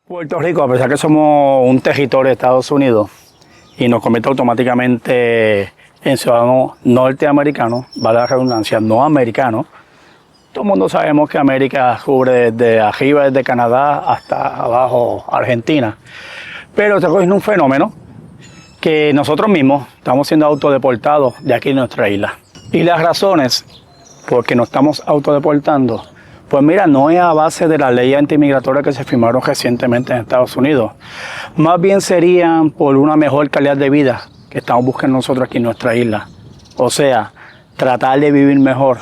Puerto Rico, a pesar que somos un territorio de Estados Unidos y nos convierte automáticamente en ciudadanos norteamericanos, vale la redundancia, no americanos, todo el mundo sabemos que América cubre desde arriba, desde Canadá hasta abajo Argentina. Pero está cogiendo un fenómeno que nosotros mismos estamos siendo autodeportados de aquí en nuestra isla. Y las razones por que nos estamos autodeportando, pues mira, no es a base de las leyes antimigratorias que se firmaron recientemente en Estados Unidos. Más bien serían por una mejor calidad de vida que estamos buscando nosotros aquí en nuestra isla. O sea, tratar de vivir mejor,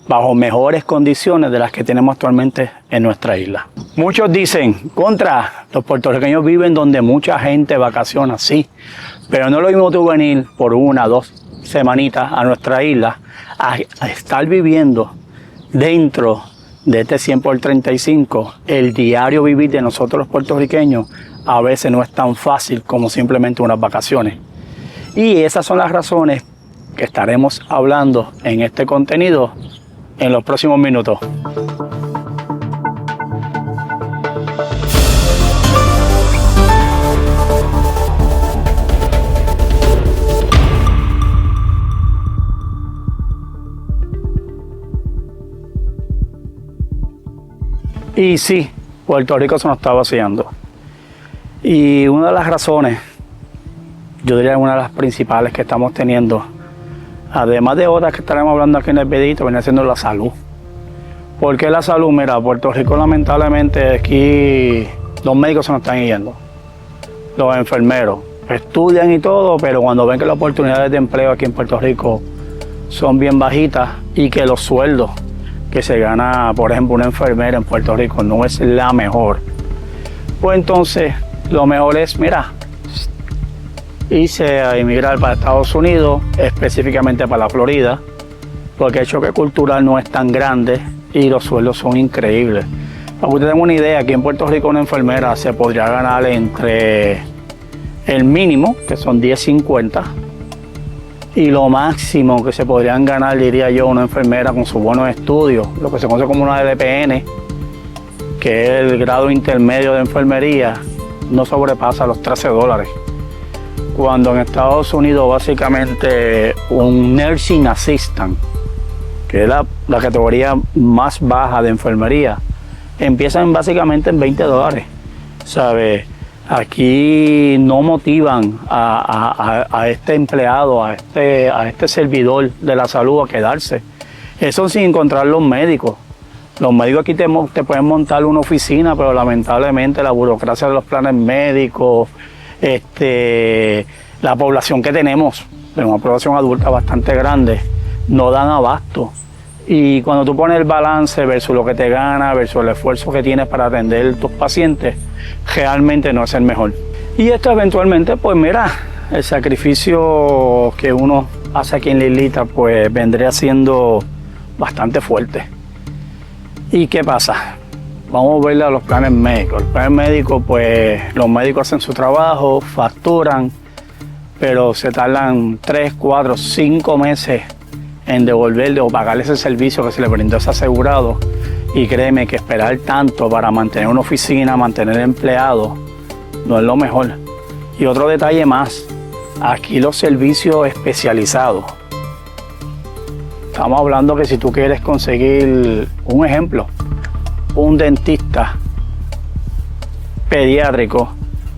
bajo mejores condiciones de las que tenemos actualmente en nuestra isla. Muchos dicen, los puertorriqueños viven donde mucha gente vacaciona, sí, pero no es lo mismo tú venir por 1 o 2 semanitas a nuestra isla a estar viviendo dentro de este 100 por 35, el diario vivir de nosotros los puertorriqueños a veces no es tan fácil como simplemente unas vacaciones. Y esas son las razones que estaremos hablando en este contenido en los próximos minutos. Y sí, Puerto Rico se nos está vaciando. Y una de las razones, yo diría una de las principales que estamos teniendo, además de otras que estaremos hablando aquí en el videito, viene siendo la salud. ¿Por qué la salud? Mira, Puerto Rico lamentablemente aquí los médicos se nos están yendo. Los enfermeros estudian y todo, pero cuando ven que las oportunidades de empleo aquí en Puerto Rico son bien bajitas y que los sueldos que se gana, por ejemplo, una enfermera en Puerto Rico no es la mejor, pues entonces lo mejor es, mira, irse a emigrar para Estados Unidos, específicamente para la Florida, porque el choque cultural no es tan grande y los sueldos son increíbles. Para que usted tenga una idea, aquí en Puerto Rico una enfermera se podría ganar entre el mínimo, que son $10.50, y lo máximo que se podrían ganar, diría yo, una enfermera con sus buenos estudios, lo que se conoce como una LPN, que es el grado intermedio de enfermería, no sobrepasa los $13. Cuando en Estados Unidos básicamente un nursing assistant, que es la categoría más baja de enfermería, empiezan básicamente en $20, ¿sabes? Aquí no motivan a este empleado, a este servidor de la salud a quedarse. Eso sin encontrar los médicos. Los médicos aquí te pueden montar una oficina, pero lamentablemente la burocracia de los planes médicos, la población que tenemos, de una población adulta bastante grande, no dan abasto. Y cuando tú pones el balance versus lo que te gana, versus el esfuerzo que tienes para atender tus pacientes, realmente no es el mejor. Y esto eventualmente, pues mira, el sacrificio que uno hace aquí en la islita, pues vendría siendo bastante fuerte. ¿Y qué pasa? Vamos a verle a los planes médicos. Los planes médicos, pues los médicos hacen su trabajo, facturan, pero se tardan 3, 4, 5 meses en devolverle o pagarle ese servicio que se le brindó a ese asegurado. Y créeme que esperar tanto para mantener una oficina, mantener empleados, no es lo mejor. Y otro detalle más, aquí los servicios especializados. Estamos hablando que si tú quieres conseguir, un ejemplo, un dentista pediátrico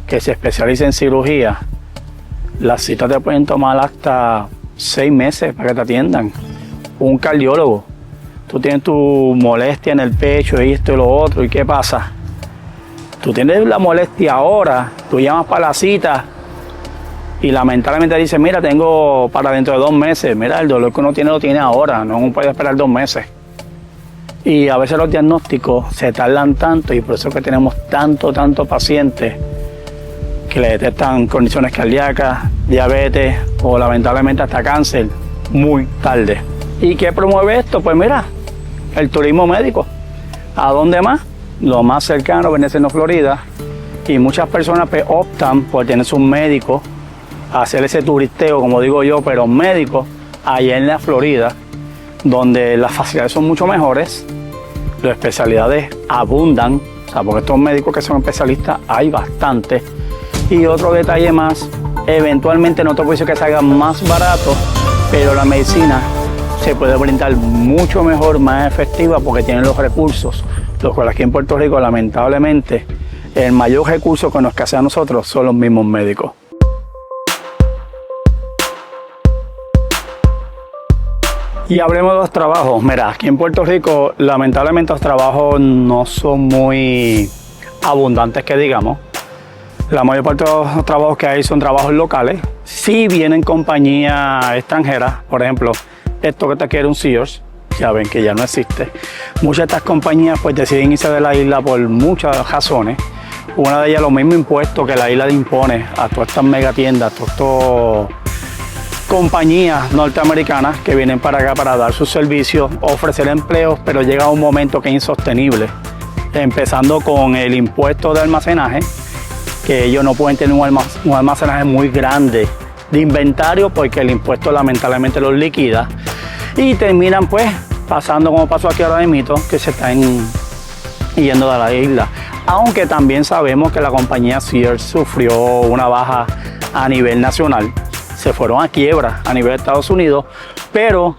que se especialice en cirugía, las citas te pueden tomar hasta 6 meses para que te atiendan. Un cardiólogo, tú tienes tu molestia en el pecho y esto y lo otro, ¿y qué pasa? Tú tienes la molestia ahora, tú llamas para la cita y lamentablemente dice, mira, tengo para dentro de 2 meses. Mira, el dolor que uno tiene lo tiene ahora, no puede esperar 2 meses. Y a veces los diagnósticos se tardan tanto y por eso es que tenemos tanto pacientes que le detectan condiciones cardíacas, diabetes o lamentablemente hasta cáncer muy tarde. ¿Y qué promueve esto? Pues mira, el turismo médico. ¿A dónde más? Lo más cercano viene siendo Florida y muchas personas pues, optan por tener sus médicos, hacer ese turisteo, como digo yo, pero médicos allá en la Florida, donde las facilidades son mucho mejores, las especialidades abundan O sea, porque estos médicos que son especialistas hay bastantes. Y otro detalle más, eventualmente no te puedo decir que salga más barato, pero la medicina se puede brindar mucho mejor, más efectiva, porque tienen los recursos, los cuales aquí en Puerto Rico, lamentablemente, el mayor recurso que nos escasea a nosotros son los mismos médicos. Y hablemos de los trabajos. Mira, aquí en Puerto Rico, lamentablemente los trabajos no son muy abundantes, que digamos. La mayor parte de los trabajos que hay son trabajos locales. Sí vienen compañías extranjeras, por ejemplo, esto que te quiere un Sears, ya ven que ya no existe. Muchas de estas compañías pues deciden irse de la isla por muchas razones. Una de ellas, los mismos impuestos que la isla le impone a todas estas megatiendas, a todas estas compañías norteamericanas que vienen para acá para dar sus servicios, ofrecer empleos, pero llega un momento que es insostenible. Empezando con el impuesto de almacenaje, que ellos no pueden tener un almacenaje muy grande de inventario porque el impuesto lamentablemente los liquida. Y terminan pues pasando como pasó aquí ahora mismo, que se están yendo de la isla. Aunque también sabemos que la compañía Sears sufrió una baja a nivel nacional. Se fueron a quiebra a nivel de Estados Unidos, pero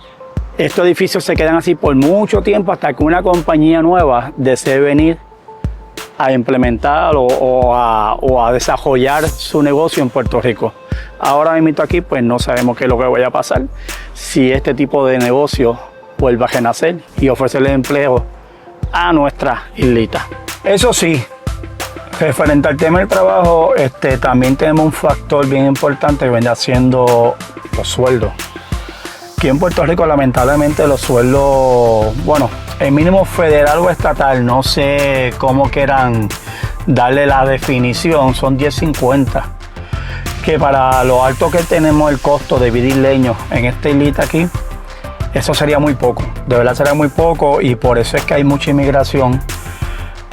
estos edificios se quedan así por mucho tiempo hasta que una compañía nueva desee venir a implementar o a desarrollar su negocio en Puerto Rico. Ahora mismo aquí pues no sabemos qué es lo que vaya a pasar, si este tipo de negocio vuelva a renacer y ofrecerle empleo a nuestra islita. Eso sí, referente al tema del trabajo, también tenemos un factor bien importante que viene siendo los sueldos. Aquí en Puerto Rico lamentablemente los sueldos, bueno, el mínimo federal o estatal, no sé cómo quieran darle la definición, son $10.50. Que para lo alto que tenemos el costo de vivir leños en esta islita aquí, eso sería muy poco, de verdad sería muy poco, y por eso es que hay mucha inmigración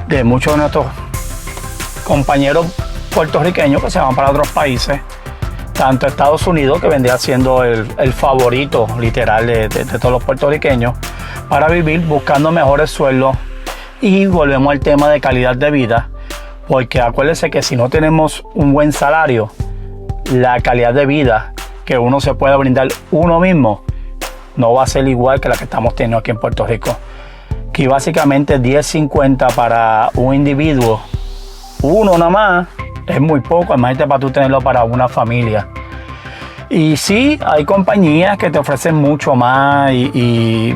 de muchos de nuestros compañeros puertorriqueños que se van para otros países, tanto Estados Unidos, que vendría siendo el favorito literal de todos los puertorriqueños, para vivir buscando mejores sueldos. Y volvemos al tema de calidad de vida, porque acuérdense que si no tenemos un buen salario, la calidad de vida que uno se puede brindar uno mismo no va a ser igual que la que estamos teniendo aquí en Puerto Rico. Aquí básicamente $10.50 para un individuo, uno nada más, es muy poco, imagínate para tú tenerlo para una familia. Y sí, hay compañías que te ofrecen mucho más y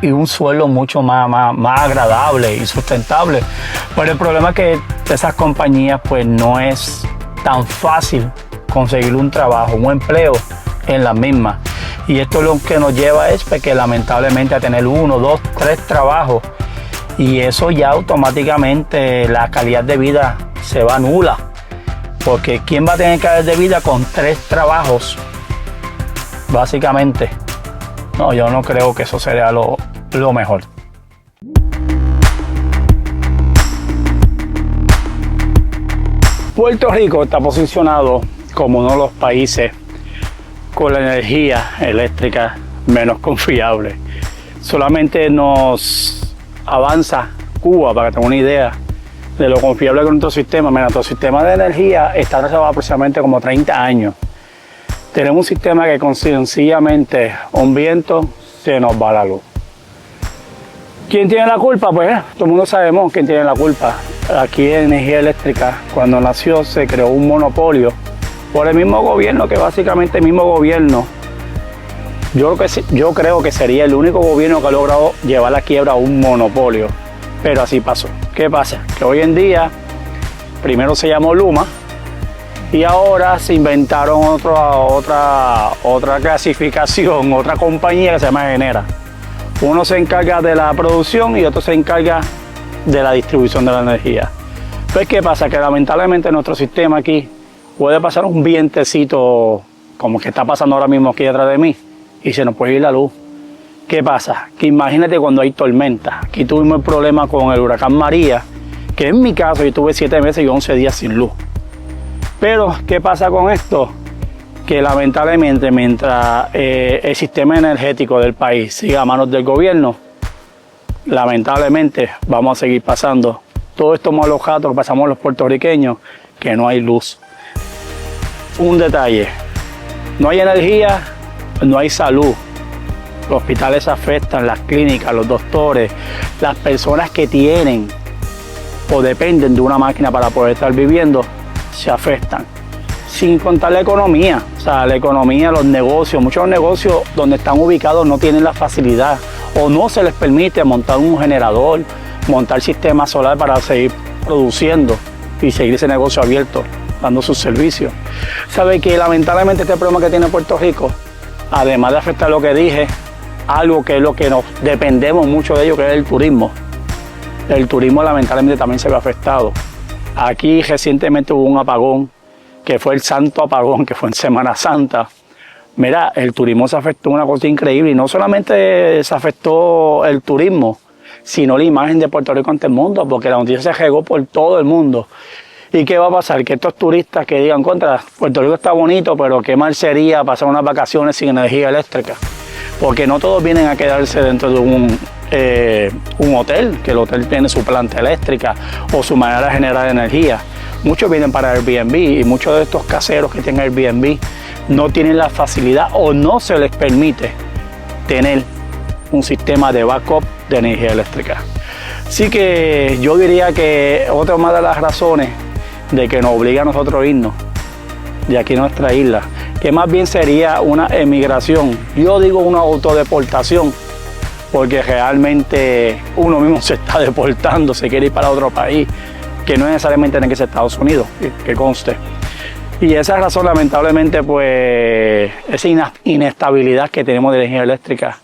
un sueldo mucho más agradable y sustentable. Pero el problema es que esas compañías pues no es tan fácil conseguir un trabajo, un empleo en las mismas. Y esto lo que nos lleva es que lamentablemente a tener 1, 2, 3 trabajos, y eso ya automáticamente la calidad de vida se va nula, porque ¿quién va a tener calidad de vida con 3 trabajos? Básicamente, no, yo no creo que eso sería lo mejor. Puerto Rico está posicionado como uno de los países con la energía eléctrica menos confiable. Solamente nos avanza Cuba, para que tengan una idea de lo confiable que es nuestro sistema. Mira, nuestro sistema de energía está reservado aproximadamente como 30 años. Tenemos un sistema que con sencillamente un viento se nos va la luz. ¿Quién tiene la culpa? Pues todo el mundo sabemos quién tiene la culpa. Aquí en energía eléctrica, cuando nació, se creó un monopolio por el mismo gobierno, que básicamente el mismo gobierno, yo creo que sería el único gobierno que ha logrado llevar a la quiebra a un monopolio. Pero así pasó. ¿Qué pasa? Que hoy en día, primero se llamó Luma, y ahora se inventaron otra clasificación, otra compañía que se llama Genera. Uno se encarga de la producción y otro se encarga de la distribución de la energía. Pues ¿qué pasa? Que lamentablemente nuestro sistema aquí puede pasar un vientecito como que está pasando ahora mismo aquí detrás de mí y se nos puede ir la luz. ¿Qué pasa? Que imagínate cuando hay tormenta. Aquí tuvimos el problema con el huracán María, que en mi caso yo tuve 7 meses y 11 días sin luz. Pero ¿qué pasa con esto? Que lamentablemente mientras el sistema energético del país siga a manos del gobierno, lamentablemente vamos a seguir pasando todos estos malos ratos que pasamos los puertorriqueños, que no hay luz. Un detalle, no hay energía, no hay salud. Los hospitales se afectan, las clínicas, los doctores, las personas que tienen o dependen de una máquina para poder estar viviendo, se afectan. Sin contar la economía, o sea, la economía, los negocios, muchos negocios donde están ubicados no tienen la facilidad o no se les permite montar un generador, montar sistema solar para seguir produciendo y seguir ese negocio abierto, dando sus servicios. Sabe que lamentablemente este problema que tiene Puerto Rico, además de afectar lo que dije, algo que es lo que nos dependemos mucho de ello, que es el turismo. El turismo lamentablemente también se ve afectado. Aquí recientemente hubo un apagón, que fue el santo apagón, que fue en Semana Santa. Mira, el turismo se afectó, una cosa increíble, y no solamente se afectó el turismo, sino la imagen de Puerto Rico ante el mundo, porque la noticia se regó por todo el mundo. ¿Y qué va a pasar? Que estos turistas que digan, contra, Puerto Rico está bonito, pero qué mal sería pasar unas vacaciones sin energía eléctrica. Porque no todos vienen a quedarse dentro de un hotel, que el hotel tiene su planta eléctrica o su manera de generar energía. Muchos vienen para Airbnb y muchos de estos caseros que tienen Airbnb no tienen la facilidad o no se les permite tener un sistema de backup de energía eléctrica. Así que yo diría que otra más de las razones de que nos obliga a nosotros a irnos de aquí a nuestra isla, que más bien sería una emigración, yo digo una autodeportación, porque realmente uno mismo se está deportando, se quiere ir para otro país, que no necesariamente tiene que ser Estados Unidos, que conste. Y esa razón, lamentablemente, pues esa inestabilidad que tenemos de energía eléctrica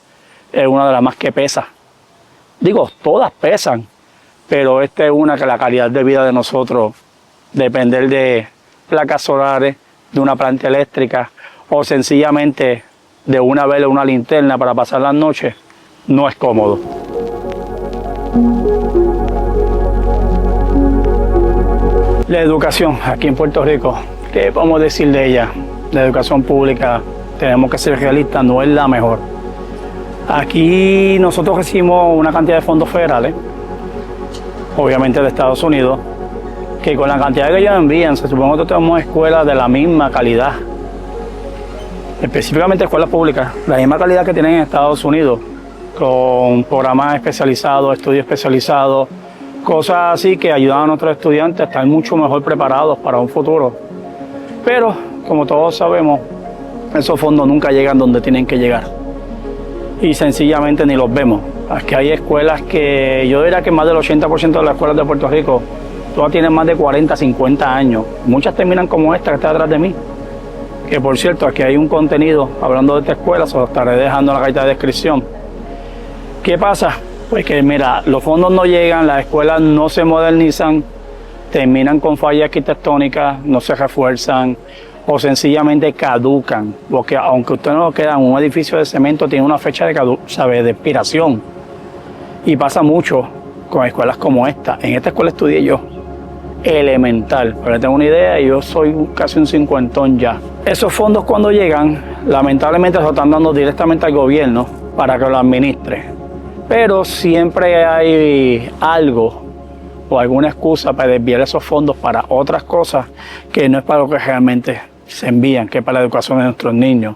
es una de las más que pesa. Digo, todas pesan, pero esta es una que la calidad de vida de nosotros, depender de placas solares, de una planta eléctrica o sencillamente de una vela o una linterna para pasar las noches, no es cómodo. La educación aquí en Puerto Rico, ¿qué podemos decir de ella? La educación pública, tenemos que ser realistas, no es la mejor. Aquí nosotros recibimos una cantidad de fondos federales, obviamente de Estados Unidos, que con la cantidad que ellos envían, se supone que nosotros tenemos escuelas de la misma calidad, específicamente escuelas públicas, la misma calidad que tienen en Estados Unidos, con programas especializados, estudios especializados, cosas así que ayudan a nuestros estudiantes a estar mucho mejor preparados para un futuro. Pero, como todos sabemos, esos fondos nunca llegan donde tienen que llegar. Y sencillamente ni los vemos. Aquí hay escuelas que yo diría que más del 80% de las escuelas de Puerto Rico todas tienen más de 40, 50 años. Muchas terminan como esta que está detrás de mí. Que por cierto, aquí hay un contenido hablando de esta escuela, se lo estaré dejando en la cajita de descripción. ¿Qué pasa? Pues que mira, los fondos no llegan, las escuelas no se modernizan, terminan con fallas arquitectónicas, no se refuerzan o sencillamente caducan. Porque aunque usted no queda en un edificio de cemento, tiene una fecha de expiración. Y pasa mucho con escuelas como esta. En esta escuela estudié yo. Elemental, para que tengan una idea, yo soy casi un cincuentón ya. Esos fondos cuando llegan, lamentablemente se lo están dando directamente al gobierno para que lo administre, pero siempre hay algo o alguna excusa para desviar esos fondos para otras cosas que no es para lo que realmente se envían, que es para la educación de nuestros niños.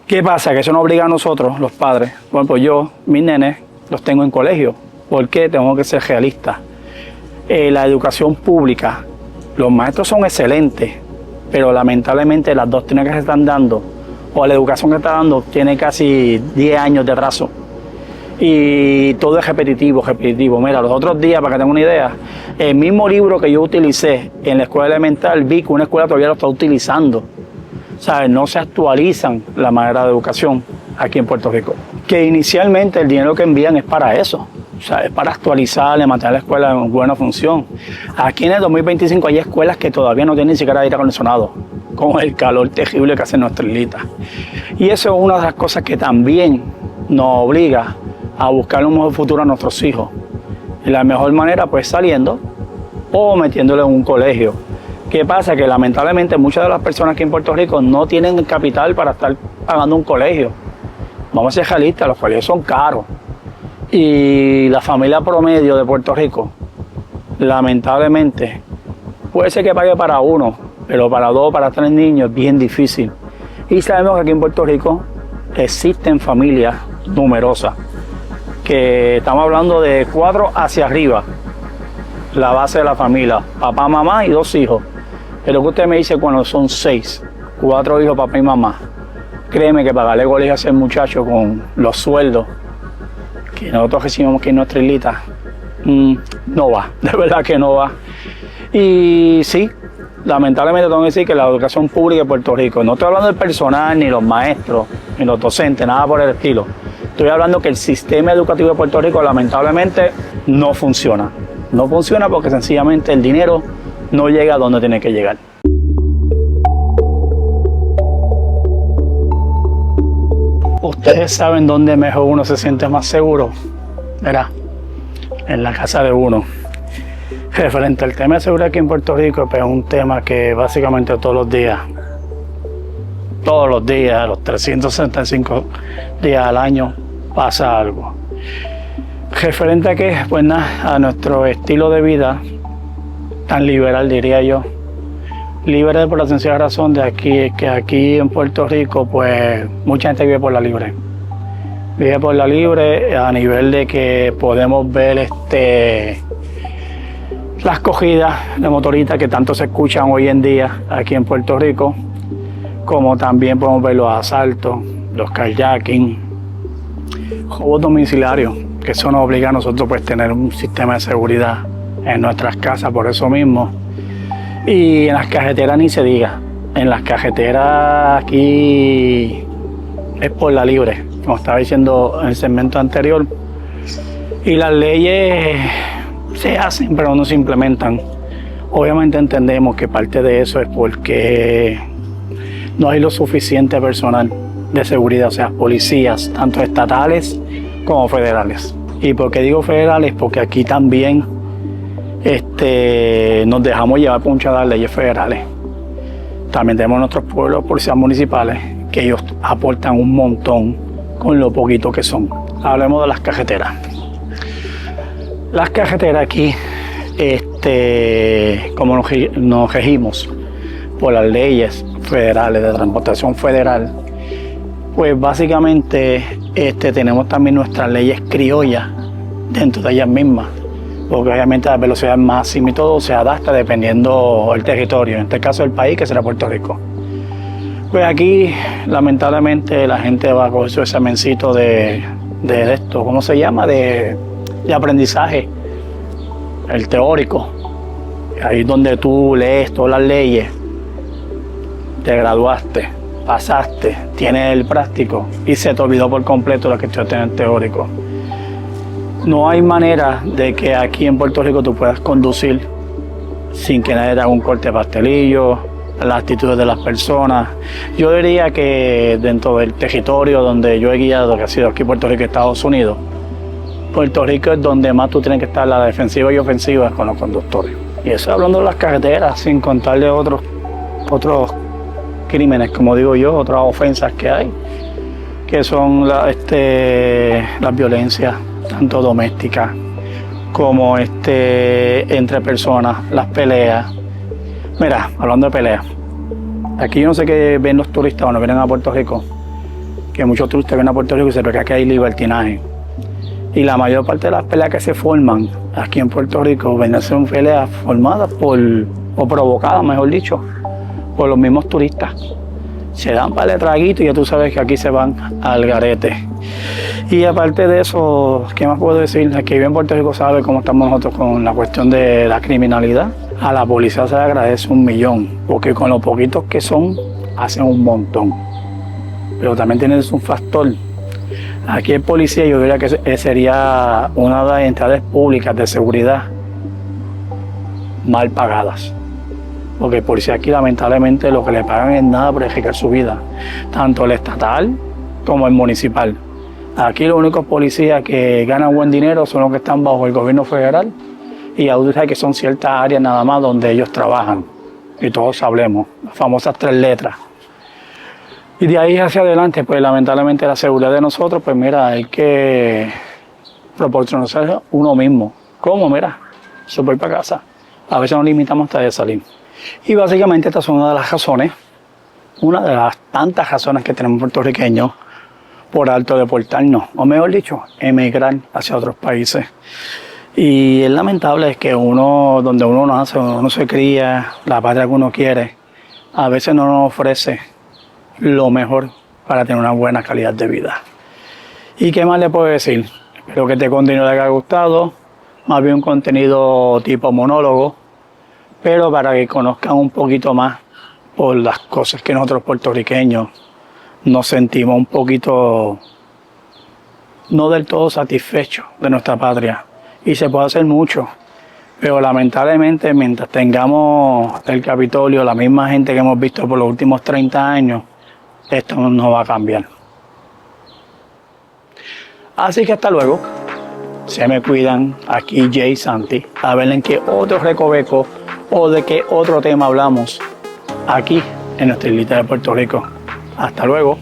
¿Qué pasa? Que eso nos obliga a nosotros, los padres. Bueno, pues yo, mis nenes, los tengo en colegio. ¿Por qué? Tengo que ser realistas. La educación pública, los maestros son excelentes, pero lamentablemente las doctrinas que se están dando o la educación que está dando tiene casi 10 años de atraso y todo es repetitivo. Mira, los otros días, para que tengan una idea, el mismo libro que yo utilicé en la escuela elemental, vi que una escuela todavía lo está utilizando. ¿Sabes? No se actualizan la manera de educación aquí en Puerto Rico. Que inicialmente el dinero que envían es para eso. O sea, es para actualizar, mantener la escuela en buena función. Aquí en el 2025 hay escuelas que todavía no tienen ni siquiera aire acondicionado, con el calor terrible que hace nuestra islita. Y eso es una de las cosas que también nos obliga a buscar un mejor futuro a nuestros hijos. Y la mejor manera, pues saliendo o metiéndolo en un colegio. ¿Qué pasa? Que lamentablemente muchas de las personas aquí en Puerto Rico no tienen el capital para estar pagando un colegio. Vamos a ser realistas, los colegios son caros. Y la familia promedio de Puerto Rico lamentablemente, puede ser que pague para uno, pero para dos, para tres niños es bien difícil. Y sabemos que aquí en Puerto Rico existen familias numerosas, que estamos hablando de 4 hacia arriba, la base de la familia, papá, mamá y 2 hijos. Pero que usted me dice cuando son 6, 4 hijos, papá y mamá, créeme que pagarle colegio a ese muchacho con los sueldos que nosotros recibimos aquí en nuestra islita, no va, de verdad que no va. Y sí, lamentablemente tengo que decir que la educación pública de Puerto Rico, no estoy hablando del personal, ni los maestros, ni los docentes, nada por el estilo. Estoy hablando que el sistema educativo de Puerto Rico lamentablemente no funciona. No funciona porque sencillamente el dinero no llega a donde tiene que llegar. Ustedes saben dónde mejor uno se siente más seguro, ¿verdad? En la casa de uno. Referente al tema de seguridad aquí en Puerto Rico, pues es un tema que básicamente todos los días, los 365 días al año, pasa algo. Referente a qué, pues nada, a nuestro estilo de vida tan liberal, diría yo. Libre por la sencilla razón de que aquí en Puerto Rico, pues mucha gente vive por la libre. Vive por la libre a nivel de que podemos ver las cogidas de motoristas que tanto se escuchan hoy en día aquí en Puerto Rico, como también podemos ver los asaltos, los carjacking, robos domiciliarios, que eso nos obliga a nosotros pues tener un sistema de seguridad en nuestras casas por eso mismo. Y en las carreteras ni se diga, en las carreteras aquí es por la libre, como estaba diciendo en el segmento anterior, y las leyes se hacen pero no se implementan. Obviamente entendemos que parte de eso es porque no hay lo suficiente personal de seguridad, o sea, policías, tanto estatales como federales. ¿Y por qué digo federales? Porque aquí también nos dejamos llevar por muchas de las leyes federales. También tenemos nuestros pueblos policías municipales que ellos aportan un montón con lo poquito que son. Hablemos de las carreteras. Las carreteras aquí, como nos regimos por las leyes federales de transportación federal, pues básicamente tenemos también nuestras leyes criollas dentro de ellas mismas, porque obviamente la velocidad máxima y todo se adapta dependiendo del territorio, en este caso el país, que será Puerto Rico. Pues aquí lamentablemente la gente va a coger su examencito de esto, ¿cómo se llama? De aprendizaje, el teórico. Ahí es donde tú lees todas las leyes, te graduaste, pasaste, tienes el práctico y se te olvidó por completo lo que tú tienes el teórico. No hay manera de que aquí en Puerto Rico tú puedas conducir sin que nadie te haga un corte de pastelillo, las actitudes de las personas. Yo diría que dentro del territorio donde yo he guiado, que ha sido aquí Puerto Rico y Estados Unidos, Puerto Rico es donde más tú tienes que estar la defensiva y ofensiva con los conductores. Y eso hablando de las carreteras, sin contar de otros crímenes, como digo yo, otras ofensas que hay, que son las violencias, tanto domésticas como entre personas, las peleas. Mira, hablando de peleas, aquí yo no sé qué ven los turistas cuando vienen a Puerto Rico, que muchos turistas vienen a Puerto Rico y se cree que hay libertinaje. Y la mayor parte de las peleas que se forman aquí en Puerto Rico vienen a ser peleas formadas o provocadas, mejor dicho, por los mismos turistas. Se dan para el traguito y ya tú sabes que aquí se van al garete. Y aparte de eso, ¿qué más puedo decir? Aquí en Puerto Rico sabe cómo estamos nosotros con la cuestión de la criminalidad. A la policía se le agradece 1.000.000, porque con los poquitos que son, hacen un montón. Pero también tienes un factor. Aquí el policía yo diría que sería una de las entidades públicas de seguridad mal pagadas. Porque el policía aquí lamentablemente lo que le pagan es nada por arriesgar su vida, tanto el estatal como el municipal. Aquí los únicos policías que ganan buen dinero son los que están bajo el gobierno federal y audita que son ciertas áreas nada más donde ellos trabajan. Y todos hablemos, las famosas 3 letras. Y de ahí hacia adelante, pues lamentablemente la seguridad de nosotros, pues mira, hay que proporcionarse uno mismo. ¿Cómo? Mira, so voy para casa. A veces nos limitamos hasta de salir. Y básicamente estas son una de las razones, una de las tantas razones que tenemos puertorriqueños por alto deportarnos, o mejor dicho, emigrar hacia otros países. Y es lamentable es que donde uno nace, donde uno se cría, la patria que uno quiere, a veces no nos ofrece lo mejor para tener una buena calidad de vida. ¿Y qué más le puedo decir? Espero que este contenido les haya gustado, más bien un contenido tipo monólogo, pero para que conozcan un poquito más por las cosas que nosotros puertorriqueños nos sentimos un poquito no del todo satisfechos de nuestra patria. Y se puede hacer mucho, pero lamentablemente mientras tengamos el Capitolio, la misma gente que hemos visto por los últimos 30 años, esto no va a cambiar. Así que hasta luego, se me cuidan, aquí Jay Santi, a ver en qué otro recoveco o de qué otro tema hablamos aquí en nuestra islita de Puerto Rico. Hasta luego.